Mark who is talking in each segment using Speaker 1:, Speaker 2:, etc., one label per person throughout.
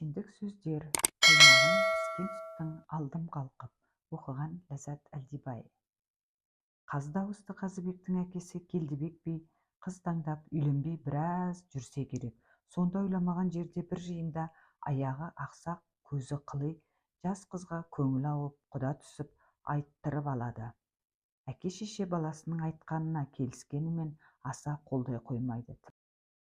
Speaker 1: Пешендік сөздер қаймағын піскен сүттің алдым қалқып, оқыған Ләззат Әлдибай. Қаз дауысты Қазыбектің әкесі Келдібек би қыз таңдап үйленбей біраз жүрсе керек. Сонда ойламаған жерде бір жиында аяғы ақсақ, көзі қылый жас қызға көңіл ауып, құда түсіп айттырып алады. Әке-шеше баласының айтқанына келіскенімен аса қолдай қоймайды.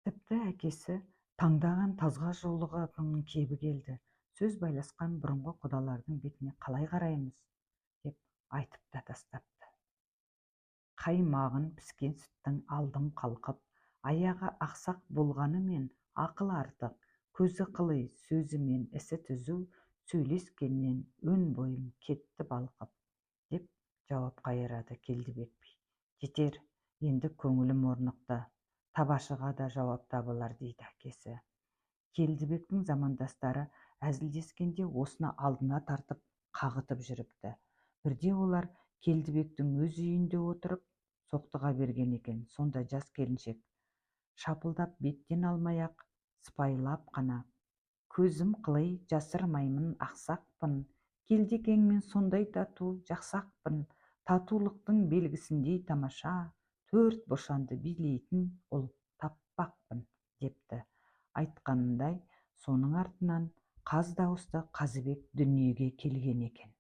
Speaker 1: Тіпті әкесі таңдаған тазға жолығатынның кебі келді. Сөз байласқан бұрынғы құдалардың бетіне қалай қараймыз, деп айтып та тастапты. Қаймағын піскен сүттің алдым қалқып, аяғы ақсақ болғанымен ақыл артық, көзі қылый, сөзі мен ісі түзу, сөйлескеннен өн бойым кетті балқып, деп жауап қайырады Келдібек би. Жетер, енді көңілім орнықты, табашыға да жауап табылар, дейді әкесі. Келдібектің замандастары әзілдескенде осыны алдына тартып қағытып жүріпті. Бірде олар Келдібектің өз үйінде отырып соқтыға берген екен. Сонда жас келіншек шапылдап беттен алмай-ақ сыпайылап қана: көзім қылый жасырмаймын ақсақпын, келдекеңмен сондай тату жақсақпын, татулықтың белгісіндей тамаша, төрт бошанды билейтін ұл таппақпын, депті. Айтқанындай, соның артынан қаз дауысты Қазыбек дүниеге келген екен.